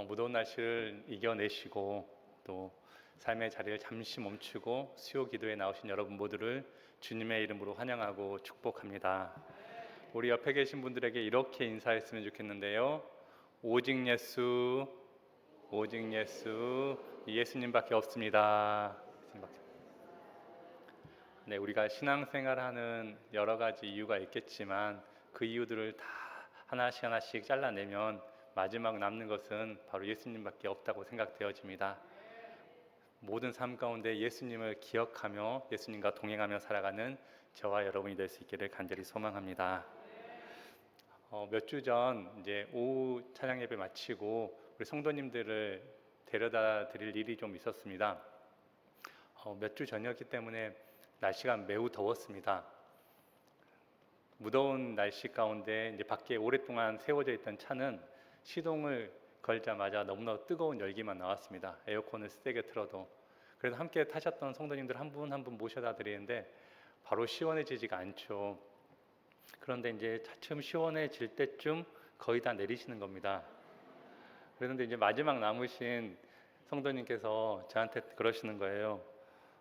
무더운 날씨를 이겨내시고 또 삶의 자리를 잠시 멈추고 수요 기도에 나오신 여러분 모두를 주님의 이름으로 환영하고 축복합니다. 우리 옆에 계신 분들에게 이렇게 인사했으면 좋겠는데요. 오직 예수, 오직 예수, 예수님밖에 없습니다. 네, 우리가 신앙생활하는 여러 가지 이유가 있겠지만 그 이유들을 다 하나씩 잘라내면 마지막 남는 것은 바로 예수님밖에 없다고 생각되어집니다. 모든 삶 가운데 예수님을 기억하며 예수님과 동행하며 살아가는 저와 여러분이 될 수 있기를 간절히 소망합니다. 몇 주 전 이제 오후 찬양 예배 마치고 우리 성도님들을 데려다 드릴 일이 좀 있었습니다. 몇 주 전이었기 때문에 날씨가 매우 더웠습니다. 무더운 날씨 가운데 이제 밖에 오랫동안 세워져 있던 차는 시동을 걸자마자 너무나 뜨거운 열기만 나왔습니다. 에어컨을 세게 틀어도. 그래서 함께 타셨던 성도님들 한 분 한 분 모셔다 드리는데 바로 시원해지지가 않죠. 그런데 이제 차츰 시원해질 때쯤 거의 다 내리시는 겁니다. 그런데 이제 마지막 남으신 성도님께서 저한테 그러시는 거예요.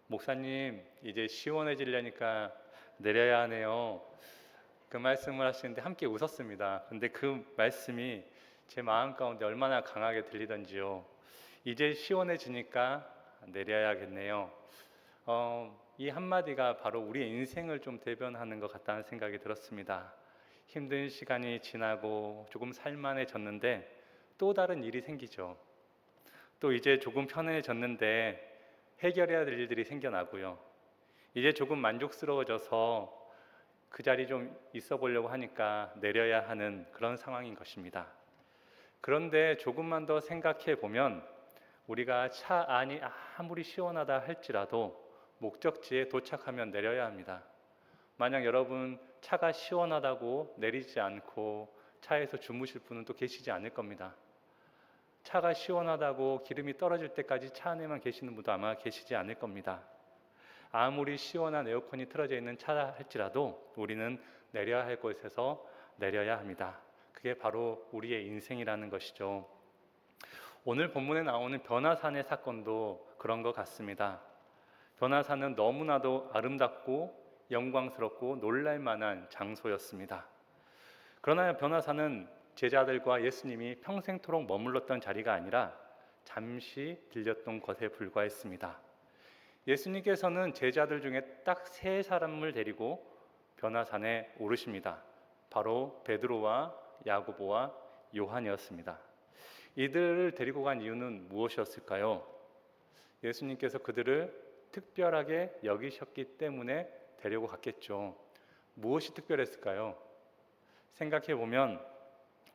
목사님, 이제 시원해지려니까 내려야 하네요. 그 말씀을 하시는데 함께 웃었습니다. 근데 그 말씀이 제 마음 가운데 얼마나 강하게 들리던지요. 이제 시원해지니까 내려야겠네요. 이 한마디가 바로 우리의 인생을 좀 대변하는 것 같다는 생각이 들었습니다. 힘든 시간이 지나고 조금 살만해졌는데 또 다른 일이 생기죠. 또 이제 조금 편해졌는데 해결해야 될 일들이 생겨나고요. 이제 조금 만족스러워져서 그 자리 좀 있어 보려고 하니까 내려야 하는 그런 상황인 것입니다. 그런데 조금만 더 생각해 보면 우리가 차 안이 아무리 시원하다 할지라도 목적지에 도착하면 내려야 합니다. 만약 여러분 차가 시원하다고 내리지 않고 차에서 주무실 분은 또 계시지 않을 겁니다. 차가 시원하다고 기름이 떨어질 때까지 차 안에만 계시는 분도 아마 계시지 않을 겁니다. 아무리 시원한 에어컨이 틀어져 있는 차라 할지라도 우리는 내려야 할 곳에서 내려야 합니다. 그게 바로 우리의 인생이라는 것이죠. 오늘 본문에 나오는 변화산의 사건도 그런 것 같습니다. 변화산은 너무나도 아름답고 영광스럽고 놀랄만한 장소였습니다. 그러나 변화산은 제자들과 예수님이 평생토록 머물렀던 자리가 아니라 잠시 들렸던 것에 불과했습니다. 예수님께서는 제자들 중에 딱 세 사람을 데리고 변화산에 오르십니다. 바로 베드로와 야고보와 요한이었습니다. 이들을 데리고 간 이유는 무엇이었을까요? 예수님께서 그들을 특별하게 여기셨기 때문에 데리고 갔겠죠. 무엇이 특별했을까요? 생각해 보면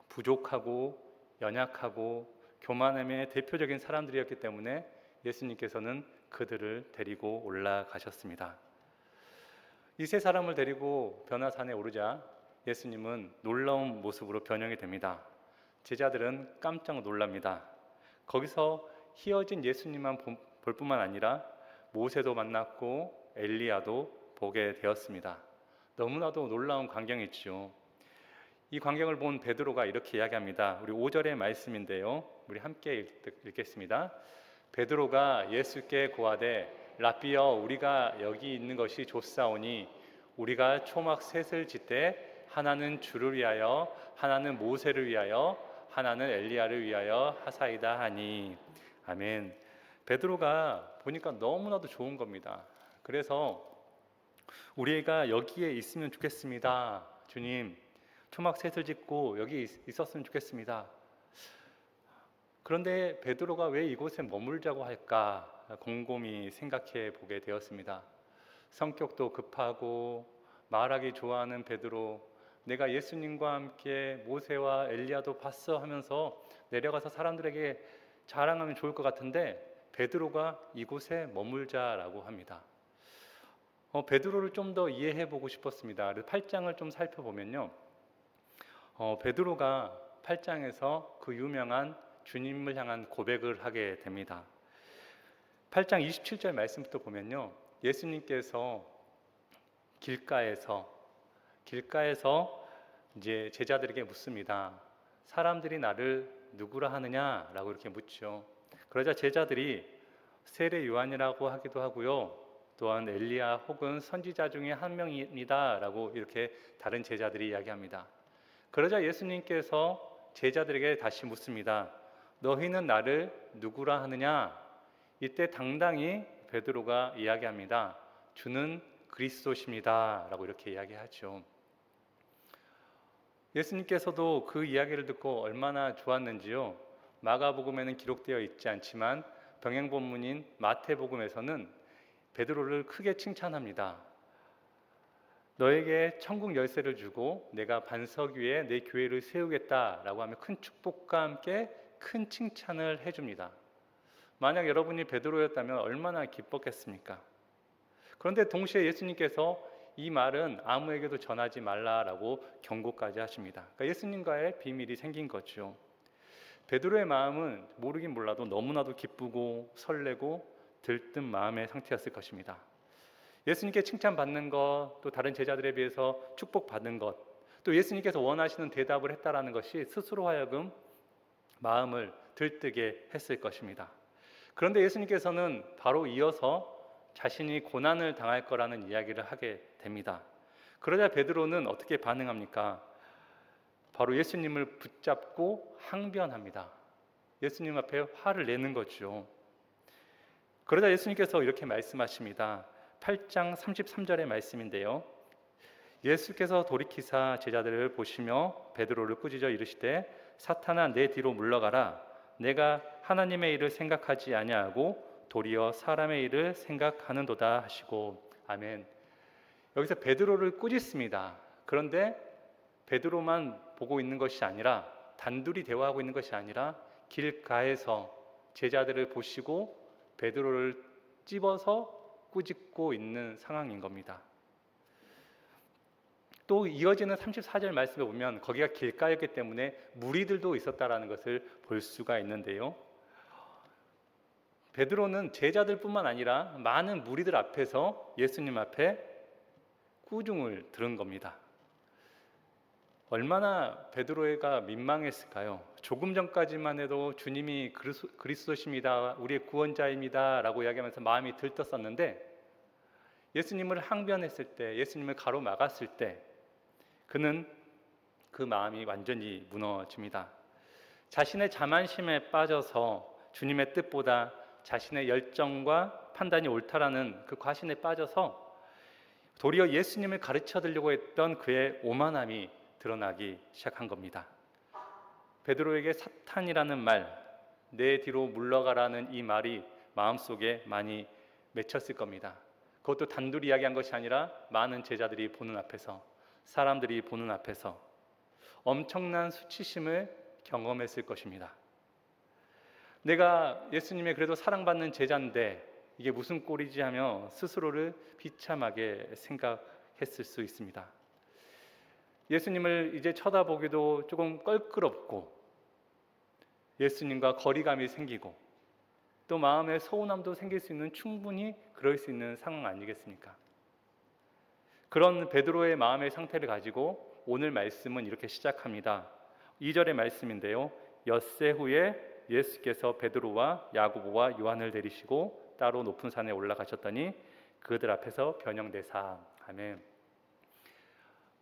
부족하고 연약하고 교만함의 대표적인 사람들이었기 때문에 예수님께서는 그들을 데리고 올라가셨습니다. 이 세 사람을 데리고 변화산에 오르자 예수님은 놀라운 모습으로 변형이 됩니다. 제자들은 깜짝 놀랍니다. 거기서 희어진 예수님만 볼 뿐만 아니라 모세도 만났고 엘리야도 보게 되었습니다. 너무나도 놀라운 광경이지요. 이 광경을 본 베드로가 이렇게 이야기합니다. 우리 5절의 말씀인데요. 우리 함께 읽겠습니다. 베드로가 예수께 고하되 라삐여, 우리가 여기 있는 것이 좋사오니 우리가 초막 셋을 짓되 하나는 주를 위하여, 하나는 모세를 위하여, 하나는 엘리야를 위하여 하사이다 하니. 아멘. 베드로가 보니까 너무나도 좋은 겁니다. 그래서 우리가 여기에 있으면 좋겠습니다. 주님, 초막 셋을 짓고 여기 있었으면 좋겠습니다. 그런데 베드로가 왜 이곳에 머물자고 할까 곰곰이 생각해 보게 되었습니다. 성격도 급하고 말하기 좋아하는 베드로, 내가 예수님과 함께 모세와 엘리야도 봤어 하면서 내려가서 사람들에게 자랑하면 좋을 것 같은데 베드로가 이곳에 머물자라고 합니다. 베드로를 좀 더 이해해 보고 싶었습니다. 8장을 좀 살펴보면요, 베드로가 8장에서 그 유명한 주님을 향한 고백을 하게 됩니다. 8장 27절 말씀부터 보면요, 예수님께서 길가에서 이제 제자들에게 묻습니다. 사람들이 나를 누구라 하느냐라고 이렇게 묻죠. 그러자 제자들이 세례 요한이라고 하기도 하고요. 또한 엘리야 혹은 선지자 중에 한 명입니다라고 이렇게 다른 제자들이 이야기합니다. 그러자 예수님께서 제자들에게 다시 묻습니다. 너희는 나를 누구라 하느냐? 이때 당당히 베드로가 이야기합니다. 주는 그리스도십니다 라고 이렇게 이야기하죠. 예수님께서도 그 이야기를 듣고 얼마나 좋았는지요. 마가복음에는 기록되어 있지 않지만 병행 본문인 마태복음에서는 베드로를 크게 칭찬합니다. 너에게 천국 열쇠를 주고 내가 반석 위에 내 교회를 세우겠다라고 하며 큰 축복과 함께 큰 칭찬을 해줍니다. 만약 여러분이 베드로였다면 얼마나 기뻤겠습니까? 그런데 동시에 예수님께서 이 말은 아무에게도 전하지 말라라고 경고까지 하십니다. 그러니까 예수님과의 비밀이 생긴 거죠. 베드로의 마음은 모르긴 몰라도 너무나도 기쁘고 설레고 들뜬 마음의 상태였을 것입니다. 예수님께 칭찬받는 것, 또 다른 제자들에 비해서 축복받는 것, 또 예수님께서 원하시는 대답을 했다라는 것이 스스로 하여금 마음을 들뜨게 했을 것입니다. 그런데 예수님께서는 바로 이어서 자신이 고난을 당할 거라는 이야기를 하게 됩니다. 그러자 베드로는 어떻게 반응합니까? 바로 예수님을 붙잡고 항변합니다. 예수님 앞에 화를 내는 거죠. 그러자 예수님께서 이렇게 말씀하십니다. 8장 33절의 말씀인데요. 예수께서 돌이키사 제자들을 보시며 베드로를 꾸짖어 이르시되 사탄아 내 뒤로 물러가라. 내가 하나님의 일을 생각하지 아니하고 도리어 사람의 일을 생각하는도다 하시고. 아멘. 여기서 베드로를 꾸짖습니다. 그런데 베드로만 보고 있는 것이 아니라 단둘이 대화하고 있는 것이 아니라 길가에서 제자들을 보시고 베드로를 찝어서 꾸짖고 있는 상황인 겁니다. 또 이어지는 34절 말씀에 보면 거기가 길가였기 때문에 무리들도 있었다라는 것을 볼 수가 있는데요. 베드로는 제자들뿐만 아니라 많은 무리들 앞에서 예수님 앞에 꾸중을 들은 겁니다. 얼마나 베드로가 민망했을까요? 조금 전까지만 해도 주님이 그리스도십니다, 우리의 구원자입니다 라고 이야기하면서 마음이 들떴었는데 예수님을 항변했을 때, 예수님을 가로막았을 때 그는 그 마음이 완전히 무너집니다. 자신의 자만심에 빠져서 주님의 뜻보다 자신의 열정과 판단이 옳다라는 그 과신에 빠져서 도리어 예수님을 가르쳐 드리려고 했던 그의 오만함이 드러나기 시작한 겁니다. 베드로에게 사탄이라는 말, 내 뒤로 물러가라는 이 말이 마음속에 많이 맺혔을 겁니다. 그것도 단둘이 이야기한 것이 아니라 많은 제자들이 보는 앞에서, 사람들이 보는 앞에서 엄청난 수치심을 경험했을 것입니다. 내가 예수님의 그래도 사랑받는 제자인데 이게 무슨 꼴이지 하며 스스로를 비참하게 생각했을 수 있습니다. 예수님을 이제 쳐다보기도 조금 껄끄럽고 예수님과 거리감이 생기고 또 마음에 서운함도 생길 수 있는, 충분히 그럴 수 있는 상황 아니겠습니까? 그런 베드로의 마음의 상태를 가지고 오늘 말씀은 이렇게 시작합니다. 2절의 말씀인데요. 엿새 후에 예수께서 베드로와 야고보와 요한을 데리시고 따로 높은 산에 올라가셨더니 그들 앞에서 변형되사. 아멘.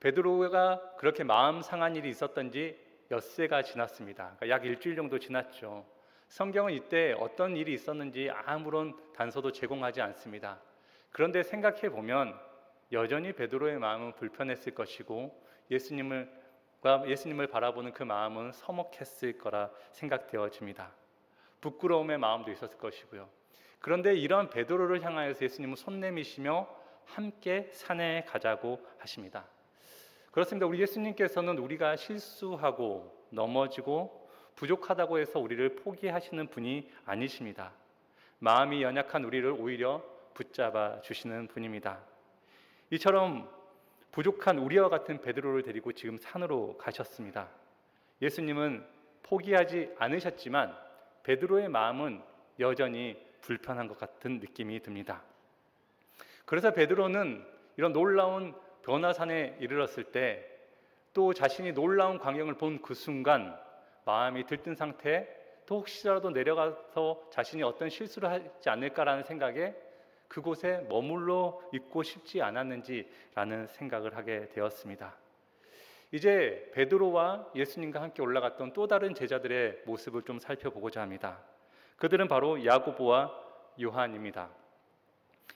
베드로가 그렇게 마음 상한 일이 있었던지 엿새가 지났습니다. 그러니까 약 일주일 정도 지났죠. 성경은 이때 어떤 일이 있었는지 아무런 단서도 제공하지 않습니다. 그런데 생각해 보면 여전히 베드로의 마음은 불편했을 것이고 예수님을 바라보는 그 마음은 서먹했을 거라 생각되어집니다. 부끄러움의 마음도 있었을 것이고요. 그런데 이런 베드로를 향하여서 예수님은 손 내미시며 함께 산에 가자고 하십니다. 그렇습니다. 우리 예수님께서는 우리가 실수하고 넘어지고 부족하다고 해서 우리를 포기하시는 분이 아니십니다. 마음이 연약한 우리를 오히려 붙잡아 주시는 분입니다. 이처럼 부족한 우리와 같은 베드로를 데리고 지금 산으로 가셨습니다. 예수님은 포기하지 않으셨지만 베드로의 마음은 여전히 불편한 것 같은 느낌이 듭니다. 그래서 베드로는 이런 놀라운 변화산에 이르렀을 때 또 자신이 놀라운 광경을 본 그 순간 마음이 들뜬 상태, 또 혹시라도 내려가서 자신이 어떤 실수를 하지 않을까라는 생각에 그곳에 머물러 있고 싶지 않았는지라는 생각을 하게 되었습니다. 이제 베드로와 예수님과 함께 올라갔던 또 다른 제자들의 모습을 좀 살펴보고자 합니다. 그들은 바로 야고보와 요한입니다.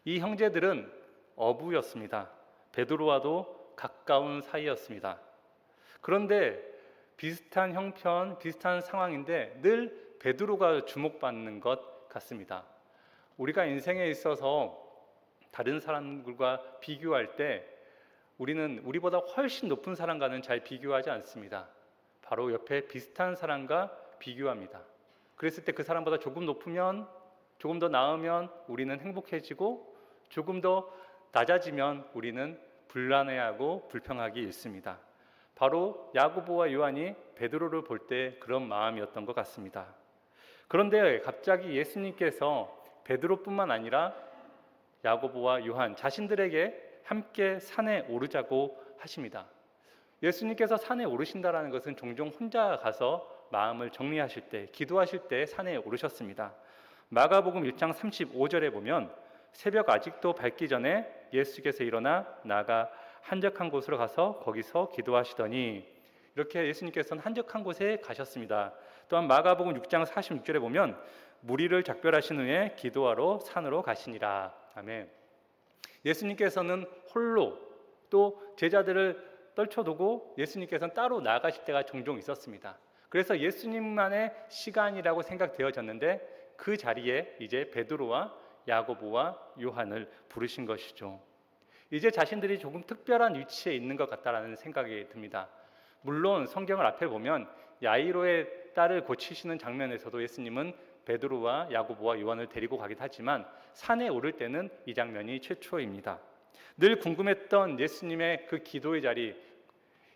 이 형제들은 어부였습니다. 베드로와도 가까운 사이였습니다. 그런데 비슷한 형편, 비슷한 상황인데 늘 베드로가 주목받는 것 같습니다. 우리가 인생에 있어서 다른 사람들과 비교할 때 우리는 우리보다 훨씬 높은 사람과는 잘 비교하지 않습니다. 바로 옆에 비슷한 사람과 비교합니다. 그랬을 때 그 사람보다 조금 높으면, 조금 더 나으면 우리는 행복해지고, 조금 더 낮아지면 우리는 불안해하고 불평하기 일습니다. 바로 야고보와 요한이 베드로를 볼 때 그런 마음이었던 것 같습니다. 그런데 갑자기 예수님께서 베드로뿐만 아니라 야고보와 요한 자신들에게 함께 산에 오르자고 하십니다. 예수님께서 산에 오르신다라는 것은 종종 혼자 가서 마음을 정리하실 때, 기도하실 때 산에 오르셨습니다. 마가복음 1장 35절에 보면 새벽 아직도 밝기 전에 예수께서 일어나 나가 한적한 곳으로 가서 거기서 기도하시더니, 이렇게 예수님께서는 한적한 곳에 가셨습니다. 또한 마가복음 6장 46절에 보면 무리를 작별하신 후에 기도하러 산으로 가시니라. 아멘. 예수님께서는 홀로, 또 제자들을 떨쳐두고 예수님께서는 따로 나가실 때가 종종 있었습니다. 그래서 예수님만의 시간이라고 생각되어졌는데 그 자리에 이제 베드로와 야고보와 요한을 부르신 것이죠. 이제 자신들이 조금 특별한 위치에 있는 것 같다라는 생각이 듭니다. 물론 성경을 앞에 보면 야이로의 딸을 고치시는 장면에서도 예수님은 베드로와 야고보와 요한을 데리고 가긴 하지만 산에 오를 때는 이 장면이 최초입니다. 늘 궁금했던 예수님의 그 기도의 자리,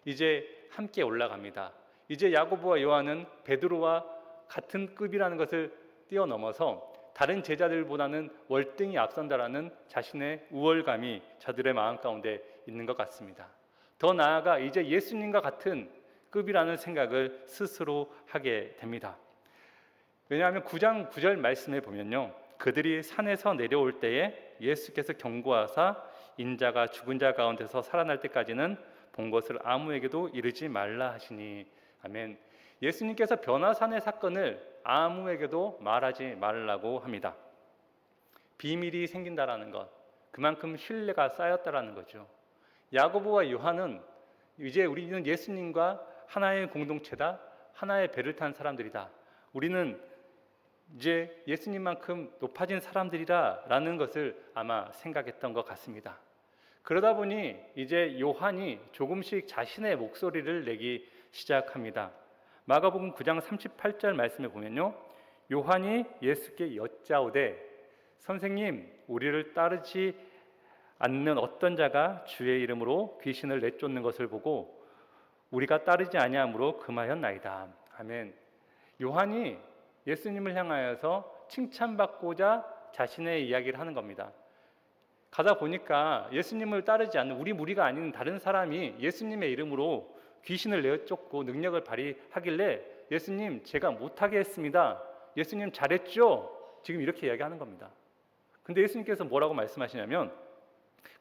이제 함께 올라갑니다. 이제 야고보와 요한은 베드로와 같은 급이라는 것을 뛰어넘어서 다른 제자들보다는 월등히 앞선다라는 자신의 우월감이 저들의 마음 가운데 있는 것 같습니다. 더 나아가 이제 예수님과 같은 급이라는 생각을 스스로 하게 됩니다. 왜냐하면 9장 9절 말씀에 보면요, 그들이 산에서 내려올 때에 예수께서 경고하사 인자가 죽은 자 가운데서 살아날 때까지는 본 것을 아무에게도 이르지 말라 하시니. 아멘. 예수님께서 변화산의 사건을 아무에게도 말하지 말라고 합니다. 비밀이 생긴다라는 것, 그만큼 신뢰가 쌓였다라는 거죠. 야고보와 요한은 이제 우리는 예수님과 하나의 공동체다, 하나의 배를 탄 사람들이다, 우리는 이제 예수님만큼 높아진 사람들이라는 것을 아마 생각했던 것 같습니다. 그러다 보니 이제 요한이 조금씩 자신의 목소리를 내기 시작합니다. 마가복음 9장 38절 말씀에 보면요, 요한이 예수께 여짜오되 선생님, 우리를 따르지 않는 어떤 자가 주의 이름으로 귀신을 내쫓는 것을 보고 우리가 따르지 아니함으로 금하였나이다. 아멘. 요한이 예수님을 향하여서 칭찬받고자 자신의 이야기를 하는 겁니다. 가다 보니까 예수님을 따르지 않는 우리 무리가 아닌 다른 사람이 예수님의 이름으로 귀신을 내쫓고 능력을 발휘하길래 예수님, 제가 못하게 했습니다. 예수님 잘했죠? 지금 이렇게 이야기하는 겁니다. 근데 예수님께서 뭐라고 말씀하시냐면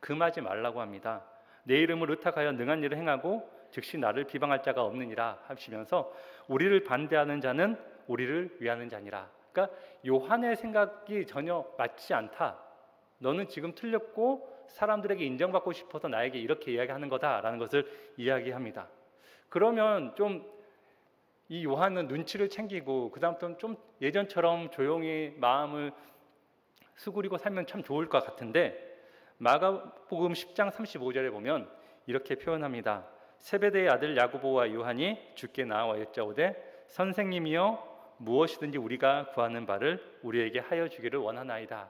금하지 말라고 합니다. 내 이름을 의탁하여 능한 일을 행하고 즉시 나를 비방할 자가 없느니라 하시면서 우리를 반대하는 자는 우리를 위하는 자니라. 그러니까 요한의 생각이 전혀 맞지 않다. 너는 지금 틀렸고 사람들에게 인정받고 싶어서 나에게 이렇게 이야기하는 거다라는 것을 이야기합니다. 그러면 좀 이 요한은 눈치를 챙기고 그 다음부터는 좀 예전처럼 조용히 마음을 수그리고 살면 참 좋을 것 같은데, 마가복음 10장 35절에 보면 이렇게 표현합니다. 세베대의 아들 야고보와 요한이 주께 나와 여짜오되 선생님이여, 무엇이든지 우리가 구하는 바를 우리에게 하여 주기를 원하나이다.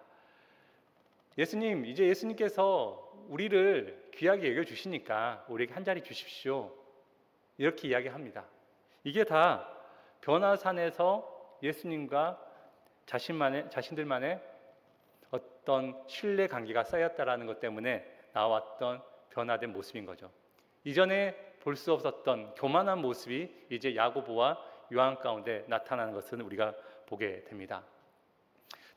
예수님, 이제 예수님께서 우리를 귀하게 여겨주시니까 우리에게 한 자리 주십시오. 이렇게 이야기합니다. 이게 다 변화산에서 예수님과 자신들만의 어떤 신뢰 관계가 쌓였다라는 것 때문에 나왔던 변화된 모습인 거죠. 이전에 볼 수 없었던 교만한 모습이 이제 야고보와 요한 가운데 나타나는 것을 우리가 보게 됩니다.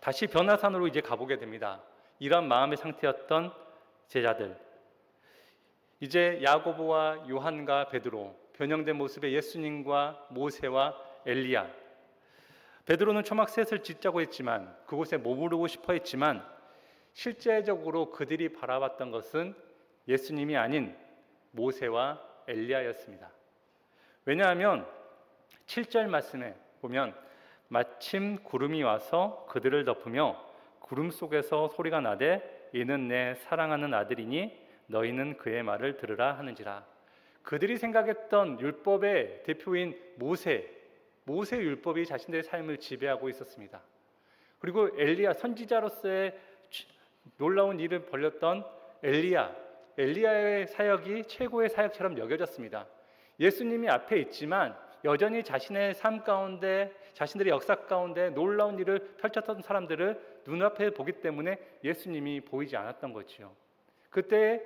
다시 변화산으로 이제 가보게 됩니다. 이런 마음의 상태였던 제자들, 이제 야고보와 요한과 베드로, 변형된 모습의 예수님과 모세와 엘리야. 베드로는 초막 셋을 짓자고 했지만, 그곳에 머무르고 싶어 했지만, 실제적으로 그들이 바라봤던 것은 예수님이 아닌 모세와 엘리야였습니다. 왜냐하면 7절 말씀에 보면 마침 구름이 와서 그들을 덮으며 구름 속에서 소리가 나되 이는 내 사랑하는 아들이니 너희는 그의 말을 들으라 하는지라. 그들이 생각했던 율법의 대표인 모세 율법이 자신들의 삶을 지배하고 있었습니다. 그리고 엘리야, 선지자로서의 놀라운 일을 벌였던 엘리야의 사역이 최고의 사역처럼 여겨졌습니다. 예수님이 앞에 있지만 여전히 자신의 삶 가운데, 자신들의 역사 가운데 놀라운 일을 펼쳤던 사람들을 눈앞에 보기 때문에 예수님이 보이지 않았던 거지요. 그때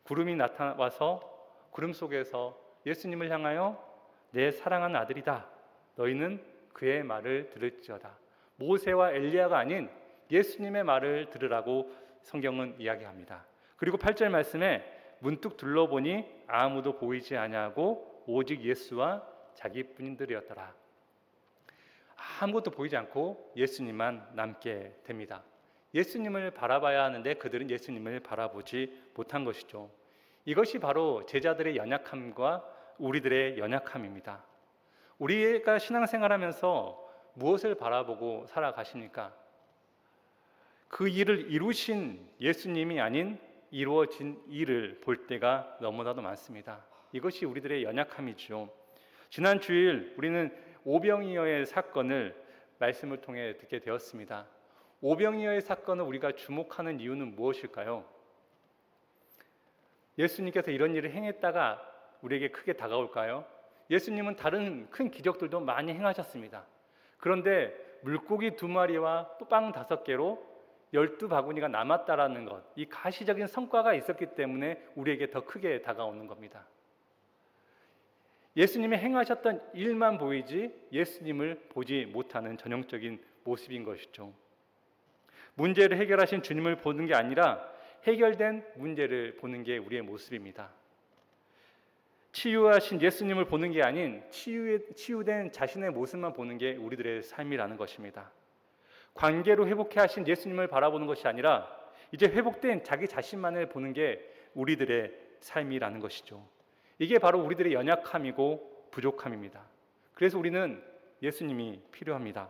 구름이 나타나서 구름 속에서 예수님을 향하여 내 사랑하는 아들이다, 너희는 그의 말을 들을지어다. 모세와 엘리야가 아닌 예수님의 말을 들으라고 성경은 이야기합니다. 그리고 8절 말씀에 문득 둘러보니 아무도 보이지 아니하고 오직 예수와 자기뿐인들이었더라. 아무것도 보이지 않고 예수님만 남게 됩니다. 예수님을 바라봐야 하는데 그들은 예수님을 바라보지 못한 것이죠. 이것이 바로 제자들의 연약함과 우리들의 연약함입니다. 우리가 신앙생활하면서 무엇을 바라보고 살아가십니까? 그 일을 이루신 예수님이 아닌 이루어진 일을 볼 때가 너무나도 많습니다. 이것이 우리들의 연약함이죠. 지난 주일 우리는 오병이어의 사건을 말씀을 통해 듣게 되었습니다. 오병이어의 사건을 우리가 주목하는 이유는 무엇일까요? 예수님께서 이런 일을 행했다가 우리에게 크게 다가올까요? 예수님은 다른 큰 기적들도 많이 행하셨습니다. 그런데 물고기 2마리와 빵 5개로 12바구니가 남았다라는 것, 이 가시적인 성과가 있었기 때문에 우리에게 더 크게 다가오는 겁니다. 예수님이 행하셨던 일만 보이지 예수님을 보지 못하는 전형적인 모습인 것이죠. 문제를 해결하신 주님을 보는 게 아니라 해결된 문제를 보는 게 우리의 모습입니다. 치유하신 예수님을 보는 게 아닌 치유된 자신의 모습만 보는 게 우리들의 삶이라는 것입니다. 관계로 회복해 하신 예수님을 바라보는 것이 아니라 이제 회복된 자기 자신만을 보는 게 우리들의 삶이라는 것이죠. 이게 바로 우리들의 연약함이고 부족함입니다. 그래서 우리는 예수님이 필요합니다.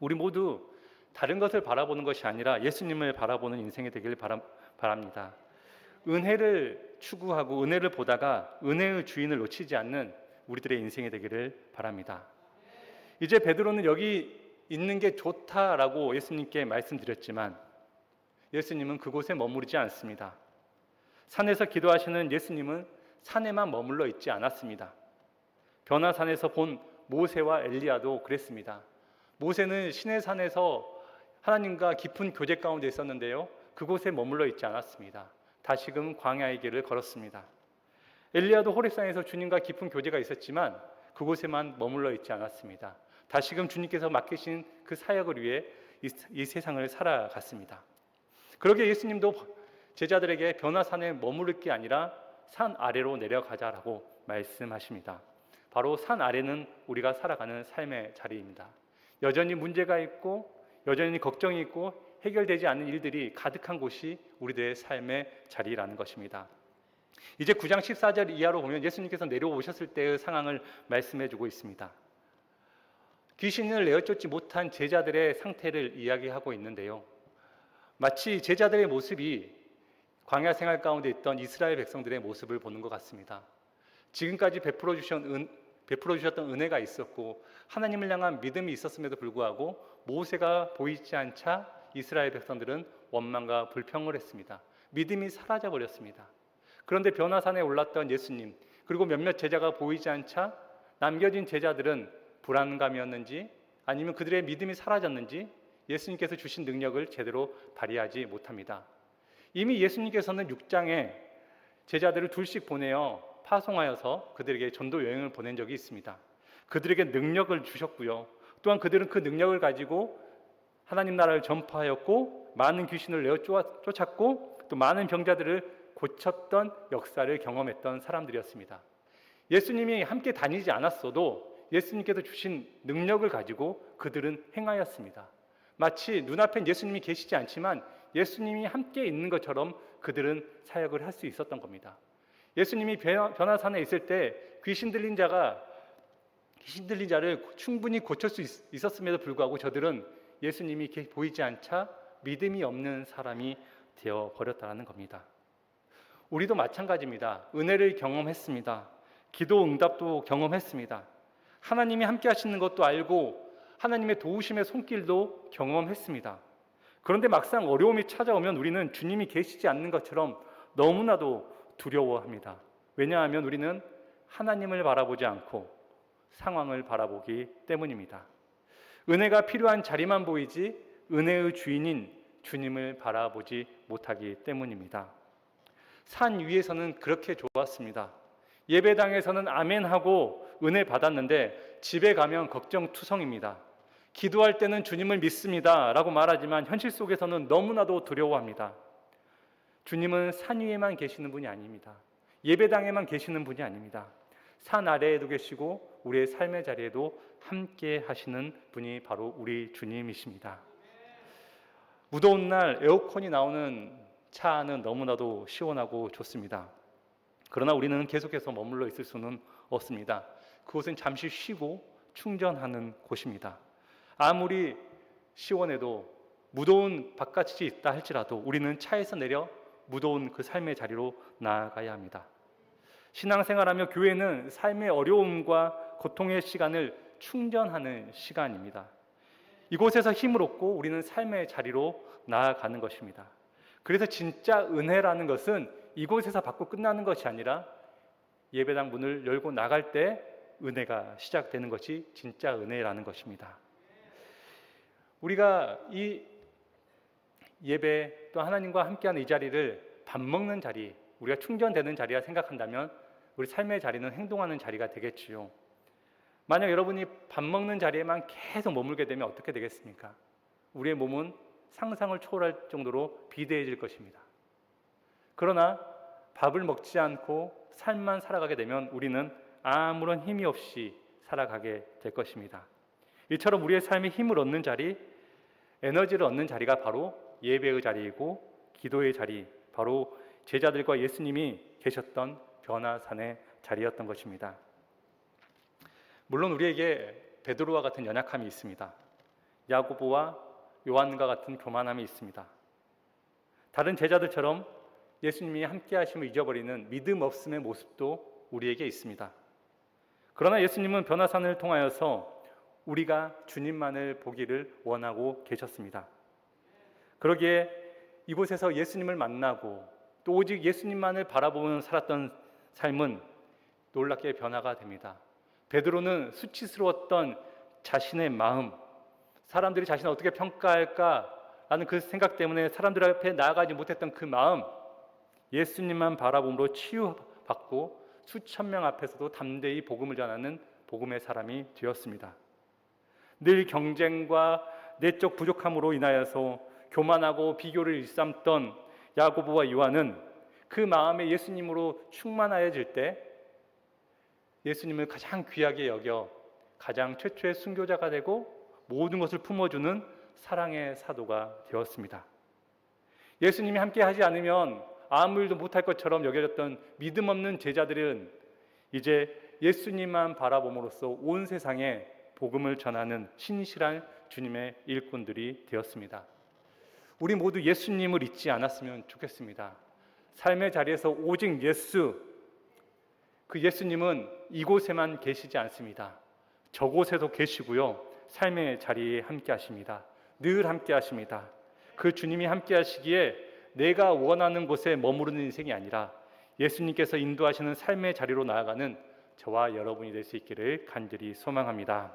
우리 모두 다른 것을 바라보는 것이 아니라 예수님을 바라보는 인생이 되길 바랍니다. 은혜를 추구하고 은혜를 보다가 은혜의 주인을 놓치지 않는 우리들의 인생이 되기를 바랍니다. 이제 베드로는 여기 있는 게 좋다라고 예수님께 말씀드렸지만 예수님은 그곳에 머무르지 않습니다. 산에서 기도하시는 예수님은 산에만 머물러 있지 않았습니다. 변화산에서 본 모세와 엘리야도 그랬습니다. 모세는 시내산에서 하나님과 깊은 교제 가운데 있었는데요, 그곳에 머물러 있지 않았습니다. 다시금 광야의 길을 걸었습니다. 엘리야도 호렙산에서 주님과 깊은 교제가 있었지만 그곳에만 머물러 있지 않았습니다. 다시금 주님께서 맡기신 그 사역을 위해 이 세상을 살아갔습니다. 그러기에 예수님도 제자들에게 변화산에 머무를 게 아니라 산 아래로 내려가자라고 말씀하십니다. 바로 산 아래는 우리가 살아가는 삶의 자리입니다. 여전히 문제가 있고 여전히 걱정이 있고 해결되지 않는 일들이 가득한 곳이 우리들의 삶의 자리라는 것입니다. 이제 9장 14절 이하로 보면 예수님께서 내려오셨을 때의 상황을 말씀해주고 있습니다. 귀신을 내어쫓지 못한 제자들의 상태를 이야기하고 있는데요, 마치 제자들의 모습이 광야 생활 가운데 있던 이스라엘 백성들의 모습을 보는 것 같습니다. 지금까지 베풀어 주셨던 은혜가 있었고 하나님을 향한 믿음이 있었음에도 불구하고 모세가 보이지 않자 이스라엘 백성들은 원망과 불평을 했습니다. 믿음이 사라져 버렸습니다. 그런데 변화산에 올랐던 예수님, 그리고 몇몇 제자가 보이지 않자 남겨진 제자들은 불안감이었는지 아니면 그들의 믿음이 사라졌는지 예수님께서 주신 능력을 제대로 발휘하지 못합니다. 이미 예수님께서는 6장에 제자들을 둘씩 보내어 파송하여서 그들에게 전도 여행을 보낸 적이 있습니다. 그들에게 능력을 주셨고요. 또한 그들은 그 능력을 가지고 하나님 나라를 전파하였고 많은 귀신을 내어 쫓았고 또 많은 병자들을 고쳤던 역사를 경험했던 사람들이었습니다. 예수님이 함께 다니지 않았어도 예수님께서 주신 능력을 가지고 그들은 행하였습니다. 마치 눈앞엔 예수님이 계시지 않지만 예수님이 함께 있는 것처럼 그들은 사역을 할 수 있었던 겁니다. 예수님이 변화산에 있을 때 귀신 들린 자를 충분히 고칠 수 있었음에도 불구하고 저들은 예수님이 보이지 않자 믿음이 없는 사람이 되어 버렸다는 겁니다. 우리도 마찬가지입니다. 은혜를 경험했습니다. 기도 응답도 경험했습니다. 하나님이 함께 하시는 것도 알고 하나님의 도우심의 손길도 경험했습니다. 그런데 막상 어려움이 찾아오면 우리는 주님이 계시지 않는 것처럼 너무나도 두려워합니다. 왜냐하면 우리는 하나님을 바라보지 않고 상황을 바라보기 때문입니다. 은혜가 필요한 자리만 보이지 은혜의 주인인 주님을 바라보지 못하기 때문입니다. 산 위에서는 그렇게 좋았습니다. 예배당에서는 아멘하고 은혜 받았는데 집에 가면 걱정투성입니다. 기도할 때는 주님을 믿습니다 라고 말하지만 현실 속에서는 너무나도 두려워합니다. 주님은 산 위에만 계시는 분이 아닙니다. 예배당에만 계시는 분이 아닙니다. 산 아래에도 계시고 우리의 삶의 자리에도 함께 하시는 분이 바로 우리 주님이십니다. 무더운 날 에어컨이 나오는 차 안은 너무나도 시원하고 좋습니다. 그러나 우리는 계속해서 머물러 있을 수는 없습니다. 그곳은 잠시 쉬고 충전하는 곳입니다. 아무리 시원해도 무더운 바깥이 있다 할지라도 우리는 차에서 내려 무더운 그 삶의 자리로 나아가야 합니다. 신앙생활하며 교회는 삶의 어려움과 고통의 시간을 충전하는 시간입니다. 이곳에서 힘을 얻고 우리는 삶의 자리로 나아가는 것입니다. 그래서 진짜 은혜라는 것은 이곳에서 받고 끝나는 것이 아니라 예배당 문을 열고 나갈 때 은혜가 시작되는 것이 진짜 은혜라는 것입니다. 우리가 이 예배 또 하나님과 함께하는 이 자리를 밥 먹는 자리, 우리가 충전되는 자리라 생각한다면 우리 삶의 자리는 행동하는 자리가 되겠지요. 만약 여러분이 밥 먹는 자리에만 계속 머물게 되면 어떻게 되겠습니까? 우리의 몸은 상상을 초월할 정도로 비대해질 것입니다. 그러나 밥을 먹지 않고 삶만 살아가게 되면 우리는 아무런 힘이 없이 살아가게 될 것입니다. 이처럼 우리의 삶에 힘을 얻는 자리, 에너지를 얻는 자리가 바로 예배의 자리이고 기도의 자리, 바로 제자들과 예수님이 계셨던 변화산의 자리였던 것입니다. 물론 우리에게 베드로와 같은 연약함이 있습니다. 야고보와 요한과 같은 교만함이 있습니다. 다른 제자들처럼 예수님이 함께 하심을 잊어버리는 믿음 없음의 모습도 우리에게 있습니다. 그러나 예수님은 변화산을 통하여서 우리가 주님만을 보기를 원하고 계셨습니다. 그러기에 이곳에서 예수님을 만나고 또 오직 예수님만을 바라보며 살았던 삶은 놀랍게 변화가 됩니다. 베드로는 수치스러웠던 자신의 마음, 사람들이 자신을 어떻게 평가할까라는 그 생각 때문에 사람들 앞에 나아가지 못했던 그 마음, 예수님만 바라봄으로 치유받고 수천 명 앞에서도 담대히 복음을 전하는 복음의 사람이 되었습니다. 늘 경쟁과 내적 부족함으로 인하여서 교만하고 비교를 일삼던 야고보와 요한은 그 마음에 예수님으로 충만하여질 때 예수님을 가장 귀하게 여겨 가장 최초의 순교자가 되고 모든 것을 품어주는 사랑의 사도가 되었습니다. 예수님이 함께 하지 않으면 아무 일도 못할 것처럼 여겨졌던 믿음 없는 제자들은 이제 예수님만 바라봄으로써 온 세상에 복음을 전하는 신실한 주님의 일꾼들이 되었습니다. 우리 모두 예수님을 잊지 않았으면 좋겠습니다. 삶의 자리에서 오직 예수, 그 예수님은 이곳에만 계시지 않습니다. 저곳에도 계시고요. 삶의 자리에 함께 하십니다. 늘 함께 하십니다. 그 주님이 함께 하시기에 내가 원하는 곳에 머무르는 인생이 아니라 예수님께서 인도하시는 삶의 자리로 나아가는 저와 여러분이 될 수 있기를 간절히 소망합니다.